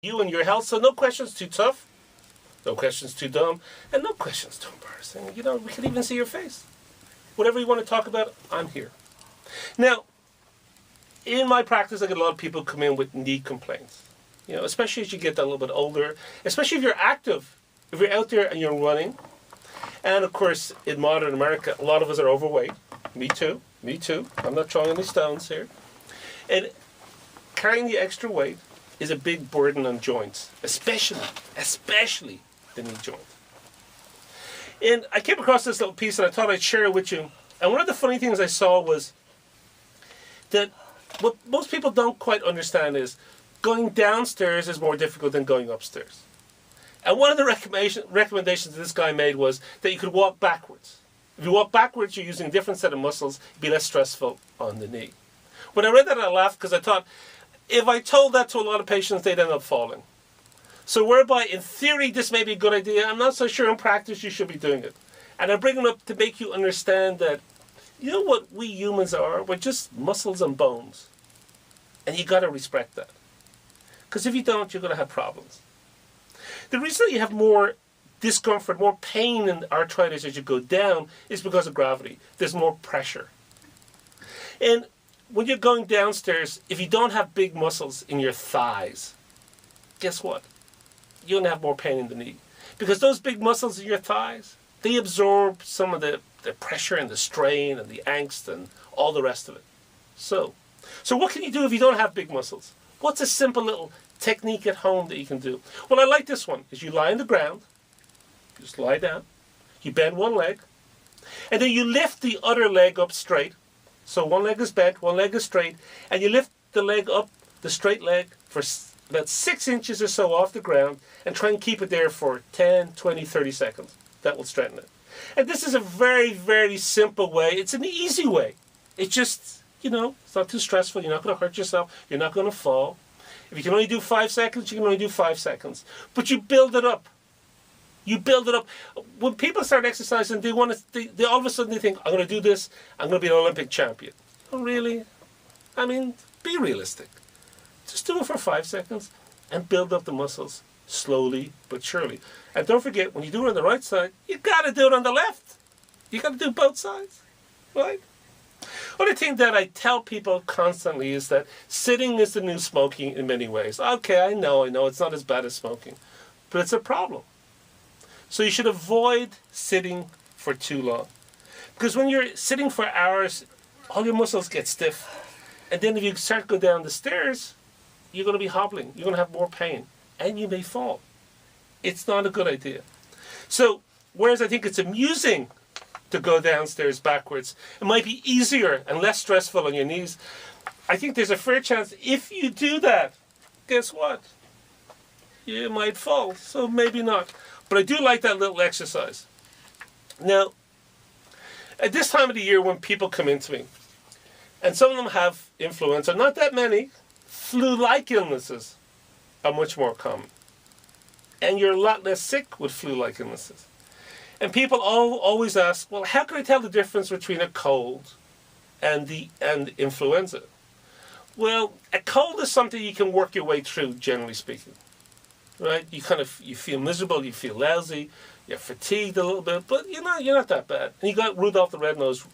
you and your health. So no questions too tough, no questions too dumb, and no questions too embarrassing. You know, we can even see your face. Whatever you want to talk about, I'm here. Now, in my practice, I get a lot of people come in with knee complaints. You know, especially as you get a little bit older, especially if you're active, if you're out there and you're running. And of course, in modern America, a lot of us are overweight. Me too. Me too. I'm not throwing any stones here. And carrying the extra weight is a big burden on joints, especially the knee joint. And I came across this little piece and I thought I'd share it with you. And one of the funny things I saw was that what most people don't quite understand is going downstairs is more difficult than going upstairs. And one of the recommendations this guy made was that you could walk backwards. If you walk backwards, you're using a different set of muscles. It'd be less stressful on the knee. When I read that, I laughed because I thought, if I told that to a lot of patients, they'd end up falling. So whereby, in theory, this may be a good idea, I'm not so sure in practice you should be doing it. And I bring it up to make you understand that, you know what we humans are? We're just muscles and bones. And you got to respect that. Because if you don't, you're going to have problems. The reason that you have more discomfort, more pain in arthritis as you go down is because of gravity. There's more pressure. And when you're going downstairs, if you don't have big muscles in your thighs, guess what? You're going to have more pain in the knee. Because those big muscles in your thighs, they absorb some of the pressure and the strain and the angst and all the rest of it. So what can you do if you don't have big muscles? What's a simple little technique at home that you can do? Well, I like this one. Is you lie on the ground, you just lie down, you bend one leg, and then you lift the other leg up straight. So one leg is bent, one leg is straight, and you lift the leg up, the straight leg, for about 6 inches or so off the ground, and try and keep it there for 10, 20, 30 seconds. That will straighten it. And this is a very, very simple way. It's an easy way. It's just, you know, it's not too stressful. You're not going to hurt yourself. You're not going to fall. If you can only do 5 seconds, you can only do 5 seconds. But you build it up. You build it up. When people start exercising, they want to. They all of a sudden they think, I'm going to do this. I'm going to be an Olympic champion. Oh, really? I mean, be realistic. Just do it for 5 seconds and build up the muscles slowly but surely. And don't forget, when you do it on the right side, you got to do it on the left. You got to do both sides, right? Other thing that I tell people constantly is that sitting is the new smoking in many ways. Okay, I know, it's not as bad as smoking, but it's a problem. So you should avoid sitting for too long. Because when you're sitting for hours, all your muscles get stiff. And then if you start to go down the stairs, you're going to be hobbling. You're going to have more pain. And you may fall. It's not a good idea. So, whereas I think it's amusing to go downstairs backwards, it might be easier and less stressful on your knees. I think there's a fair chance if you do that, guess what? You might fall. So maybe not. But I do like that little exercise. Now, at this time of the year when people come into me, and some of them have influenza, not that many, flu-like illnesses are much more common. And you're a lot less sick with flu-like illnesses. And people always ask, well, how can I tell the difference between a cold and influenza? Well, a cold is something you can work your way through, generally speaking. Right? You feel miserable, you feel lousy, you're fatigued a little bit, but you're not that bad. And you got Rudolph the Red-Nosed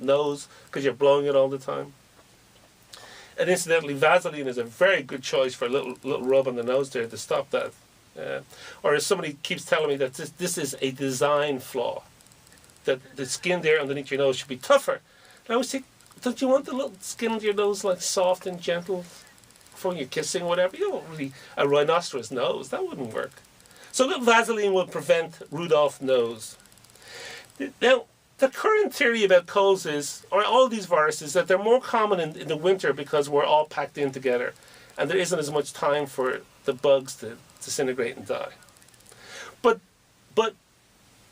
nose because you're blowing it all the time. And incidentally, Vaseline is a very good choice for a little rub on the nose there to stop that. Or as somebody keeps telling me that this is a design flaw, that the skin there underneath your nose should be tougher. And I always think, don't you want the little skin of your nose like soft and gentle for when you're kissing or whatever? You don't really, a rhinoceros nose, that wouldn't work. So a little Vaseline will prevent Rudolph nose. Now, the current theory about colds is, or all these viruses, that they're more common in the winter because we're all packed in together and there isn't as much time for the bugs to disintegrate and die. But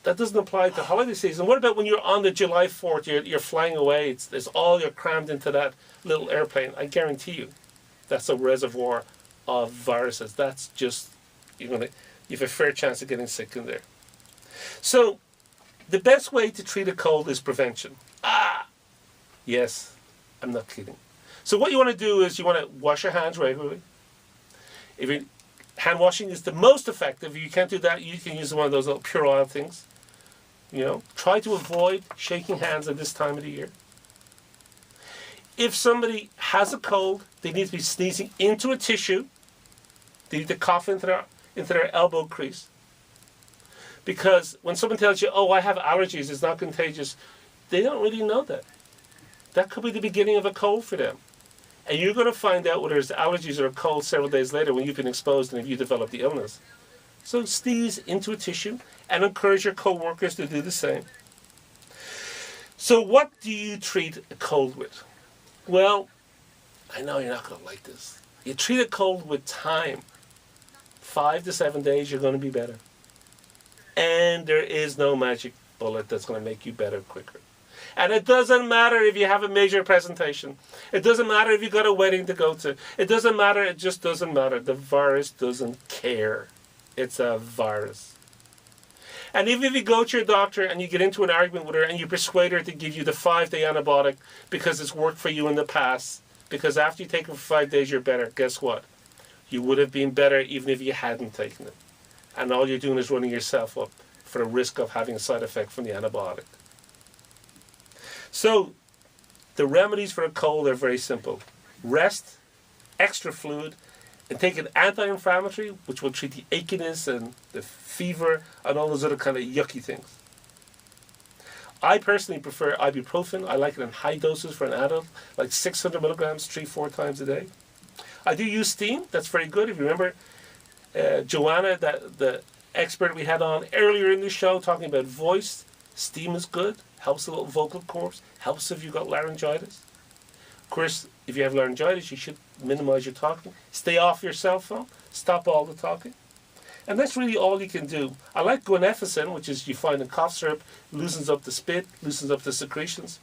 that doesn't apply to holiday season. What about when you're on the July 4th, you're flying away, you're crammed into that little airplane? I guarantee you, that's a reservoir of viruses. That's just, you have a fair chance of getting sick in there. So, the best way to treat a cold is prevention. Yes, I'm not kidding. So what you want to do is you want to wash your hands regularly. Hand washing is the most effective. If you can't do that, you can use one of those little pure oil things. Try to avoid shaking hands at this time of the year. If somebody has a cold, they need to be sneezing into a tissue. They need to cough into their elbow crease. Because when someone tells you, oh, I have allergies, it's not contagious, they don't really know that. That could be the beginning of a cold for them. And you're going to find out whether it's allergies or a cold several days later when you've been exposed and if you develop the illness. So sneeze into a tissue and encourage your co-workers to do the same. So what do you treat a cold with? Well, I know you're not going to like this. You treat a cold with time. 5 to 7 days, you're going to be better. And there is no magic bullet that's going to make you better quicker. And it doesn't matter if you have a major presentation. It doesn't matter if you've got a wedding to go to. It doesn't matter. It just doesn't matter. The virus doesn't care. It's a virus. And even if you go to your doctor and you get into an argument with her and you persuade her to give you the 5-day antibiotic because it's worked for you in the past, because after you take it for 5 days you're better, guess what? You would have been better even if you hadn't taken it. And all you're doing is running yourself up for the risk of having a side effect from the antibiotic. So, the remedies for a cold are very simple. Rest, extra fluid, and take an anti-inflammatory, which will treat the achiness and the fever and all those other kind of yucky things. I personally prefer ibuprofen. I like it in high doses for an adult, like 600 milligrams 3-4 times a day. I do use steam. That's very good. If you remember Joanna, the expert we had on earlier in the show, talking about voice, steam is good. Helps the little vocal cords. Helps if you've got laryngitis. Of course, if you have laryngitis, you should minimize your talking. Stay off your cell phone. Stop all the talking. And that's really all you can do. I like guanefacin, which is you find in cough syrup, loosens up the spit, loosens up the secretions.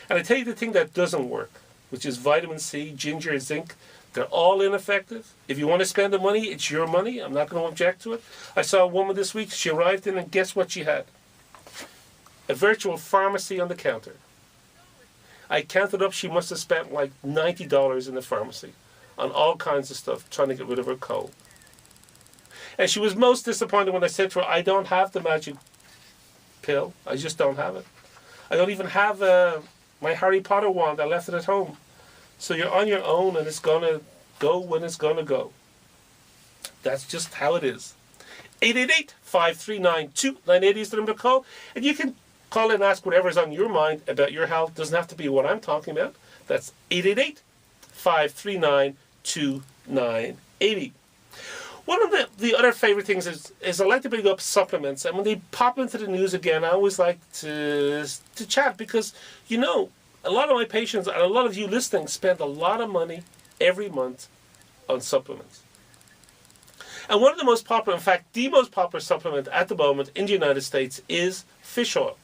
And I tell you the thing that doesn't work, which is vitamin C, ginger, zinc. They're all ineffective. If you want to spend the money, it's your money. I'm not going to object to it. I saw a woman this week. She arrived in, and guess what she had? A virtual pharmacy on the counter. I counted up, she must have spent like $90 in the pharmacy on all kinds of stuff trying to get rid of her cold. And she was most disappointed when I said to her, I don't have the magic pill. I just don't have it. I don't even have my Harry Potter wand. I left it at home. So you're on your own and it's going to go when it's going to go. That's just how it is. 888-539-2980 is the number to call. And you can call and ask whatever's on your mind about your health. Doesn't have to be what I'm talking about. That's 888-539-2980. One of the other favorite things is I like to bring up supplements. And when they pop into the news again, I always like to chat because, you know, a lot of my patients and a lot of you listening spend a lot of money every month on supplements. And one of the most popular, in fact, the most popular supplement at the moment in the United States is fish oil.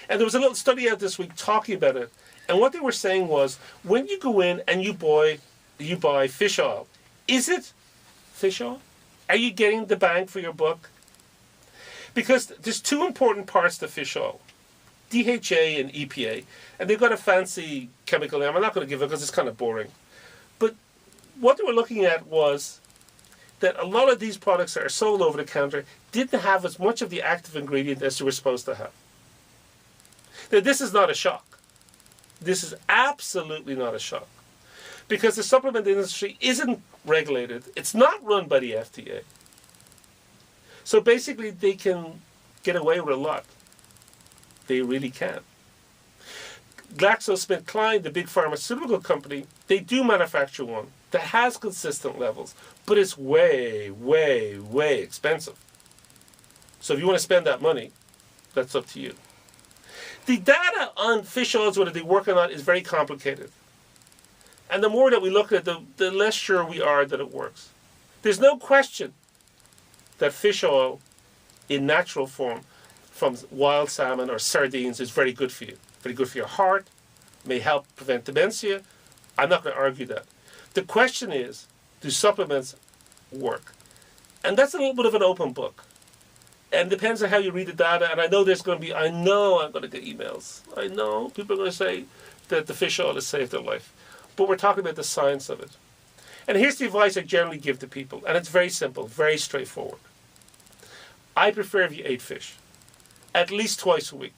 And there was a little study out this week talking about it. And what they were saying was, when you go in and you buy fish oil, is it fish oil? Are you getting the bang for your buck? Because there's two important parts to fish oil. DHA and EPA. And they've got a fancy chemical name. I'm not going to give it because it's kind of boring. But what they were looking at was that a lot of these products that are sold over the counter didn't have as much of the active ingredient as they were supposed to have. Now, this is not a shock. This is absolutely not a shock. Because the supplement industry isn't regulated. It's not run by the FDA. So basically, they can get away with a lot. They really can. GlaxoSmithKline, the big pharmaceutical company, they do manufacture one that has consistent levels, but it's way, way, way expensive. So if you want to spend that money, that's up to you. The data on fish oils, what they're working on, is very complicated. And the more that we look at it, the less sure we are that it works. There's no question that fish oil in natural form from wild salmon or sardines is very good for you. Very good for your heart, may help prevent dementia. I'm not going to argue that. The question is, do supplements work? And that's a little bit of an open book. And it depends on how you read the data. And I know there's going to be, I know I'm going to get emails. I know people are going to say that the fish oil has saved their life. But we're talking about the science of it. And here's the advice I generally give to people, and it's very simple, very straightforward. I prefer if you ate fish, at least twice a week,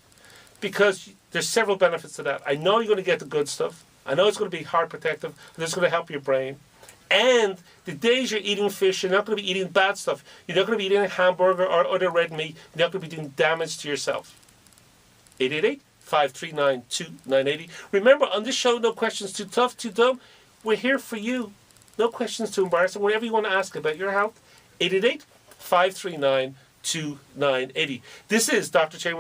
because there's several benefits to that. I know you're going to get the good stuff. I know it's going to be heart protective, and it's going to help your brain. And the days you're eating fish, you're not going to be eating bad stuff. You're not going to be eating a hamburger or other red meat. You're not going to be doing damage to yourself. 888-539-2980. Remember, on this show, no questions too tough, too dumb. We're here for you. No questions too embarrassing. Whatever you want to ask about your health, 888-539-2980. This is Dr. Chamberlain.